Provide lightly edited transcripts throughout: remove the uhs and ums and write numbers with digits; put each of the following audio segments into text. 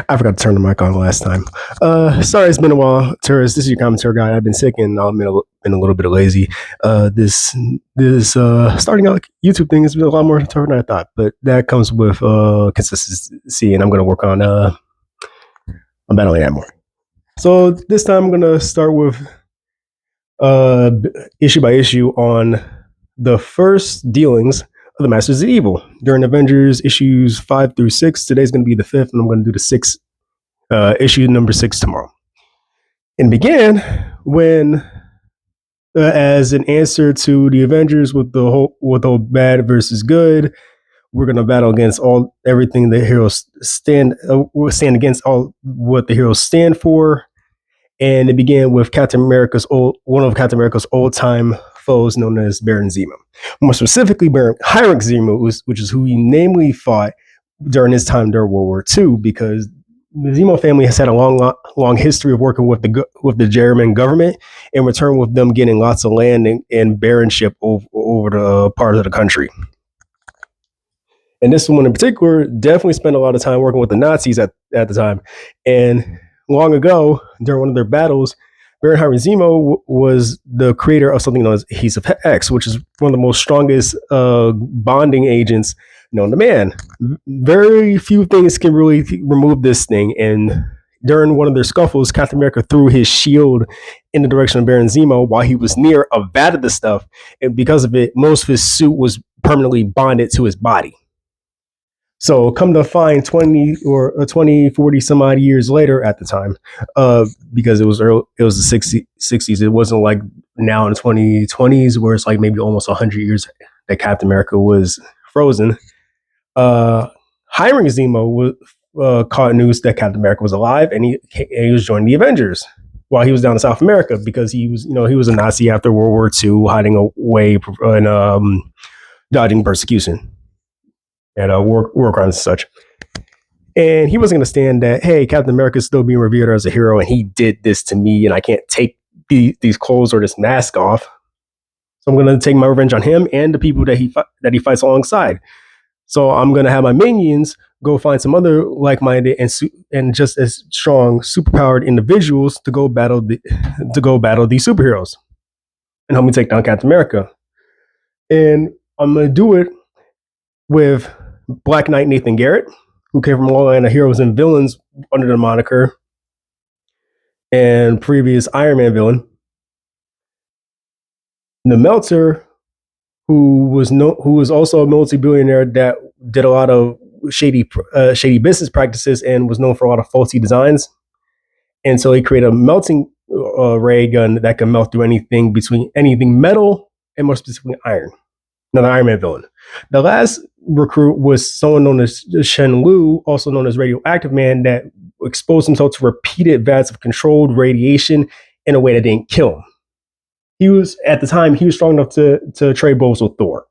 I forgot to turn the mic on last time. Sorry, it's been a while. Tourist, this is your commentary guy. I've been sick and I've been a little bit lazy. This starting out YouTube thing has been a lot more tougher than I thought, but that comes with consistency, and I'm going to work on battling that more. So this time I'm going to start with issue by issue on the first dealings of the Masters of Evil during Avengers issues 5 through 6. Today's going to be the 5th, and I'm going to do the 6th issue number 6 tomorrow. And began when, as an answer to the Avengers with the whole bad versus good, we're going to battle against everything the heroes stand against, all what the heroes stand for. And it began with one of Captain America's old time foes, known as Baron Zemo. More specifically, Baron Heinrich Zemo, which is who he namely fought during his time during World War II, because the Zemo family has had a long history of working with the German government, in return with them getting lots of land and baronship over the part of the country. And this one in particular definitely spent a lot of time working with the Nazis at the time. And long ago, during one of their battles, Baron Heinrich Zemo was the creator of something known as Adhesive X, which is one of the most strongest bonding agents known to man. Very few things can really remove this thing. And during one of their scuffles, Captain America threw his shield in the direction of Baron Zemo while he was near a vat of the stuff. And because of it, most of his suit was permanently bonded to his body. So come to find 20, 40 some odd years later at the time, because it was the 60s. It wasn't like now in the 2020s where it's like maybe almost 100 years that Captain America was frozen. Heinrich Zemo caught news that Captain America was alive, and he was joining the Avengers while he was down in South America, because he was a Nazi after World War II, hiding away and dodging persecution and war crimes and such. And he wasn't going to stand that, hey, Captain America is still being revered as a hero, and he did this to me, and I can't take these clothes or this mask off. So I'm going to take my revenge on him and the people that he fights alongside. So I'm going to have my minions go find some other like-minded and just as strong, superpowered individuals to go battle these superheroes and help me take down Captain America. And I'm going to do it with Black Knight Nathan Garrett, who came from all line of heroes and villains under the moniker, and previous Iron Man villain. The Meltzer, who was also a multi-billionaire that did a lot of shady business practices and was known for a lot of faulty designs. And so he created a melting ray gun that can melt through anything metal and more specifically iron. Another Iron Man villain. The last recruit was someone known as Shen Lu, also known as Radioactive Man, that exposed himself to repeated vats of controlled radiation in a way that didn't kill him. He was strong enough to trade blows with Thor.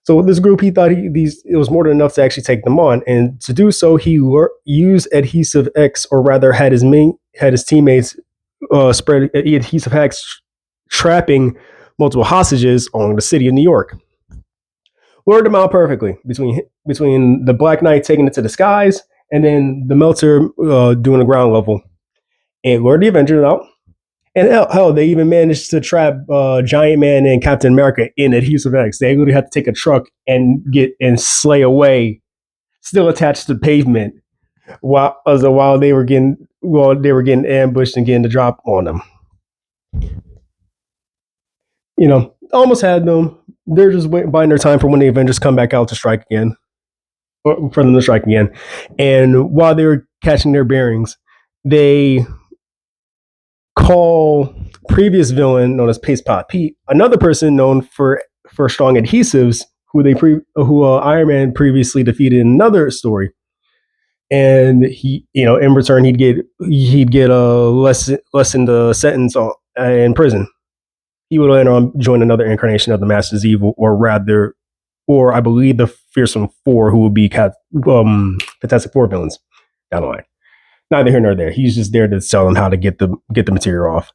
So with this group, he thought it was more than enough to actually take them on, and to do so, he used Adhesive X, or rather had his teammates spread Adhesive X, trapping multiple hostages along the city of New York. Lured them out perfectly between the Black Knight taking it to the skies and then the Meltzer doing the ground level, and lured the Avengers out. And hell, they even managed to trap Giant Man and Captain America in Adhesive X. They literally had to take a truck and slay away, still attached to the pavement, while they were getting ambushed and getting the drop on them. Almost had them. They're just biding their time for when the Avengers come back out to strike again, or for them to strike again. And while they were catching their bearings, they call previous villain known as Paste Pot Pete, another person known for strong adhesives, who Iron Man previously defeated in another story. And he, in return, he'd get a less than the sentence in prison. He would later on join another incarnation of the Masters of Evil, or I believe the Fearsome Four, who will be Fantastic Four villains down the line. Neither here nor there. He's just there to tell them how to get the material off.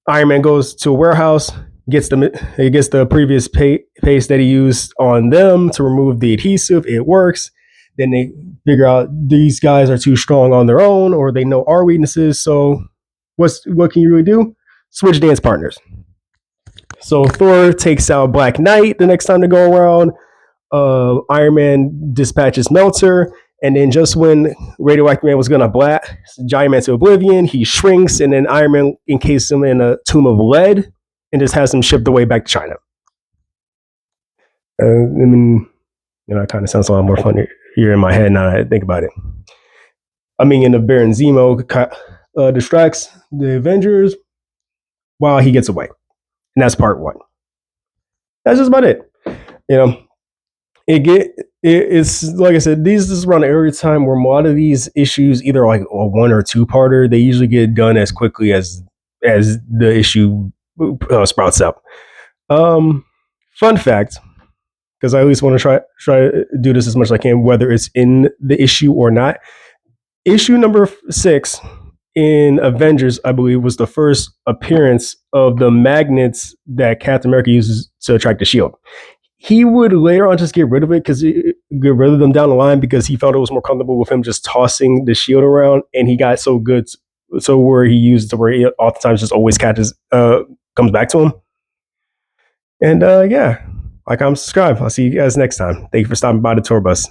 Iron Man goes to a warehouse, gets the previous paste that he used on them to remove the adhesive. It works. Then they figure out these guys are too strong on their own, or they know our weaknesses. So what can you really do? Switch dance partners. So Thor takes out Black Knight the next time they go around. Iron Man dispatches Meltzer, and then just when Radioactive Man was gonna blast Giant Man to oblivion, he shrinks, and then Iron Man encases him in a tomb of lead and just has him shipped away back to China. I mean, it kind of sounds a lot more fun here in my head now that I think about it. I mean, in the Baron Zemo distracts the Avengers while he gets away, and that's part one. That's just about it. It's like I said, this is around every time where a lot of these issues, either like a one or two parter, they usually get done as quickly as the issue sprouts up. Fun fact, because I at least want to try to do this as much as I can, whether it's in the issue or not. Issue number 6 in Avengers, I believe, was the first appearance of the magnets that Captain America uses to attract the shield. He would later on just get rid of it get rid of them down the line because he felt it was more comfortable with him just tossing the shield around, and he got so good, so where he used to where he oftentimes just always comes back to him. And yeah, like, comment, subscribe. I'll see you guys next time. Thank you for stopping by the tour bus.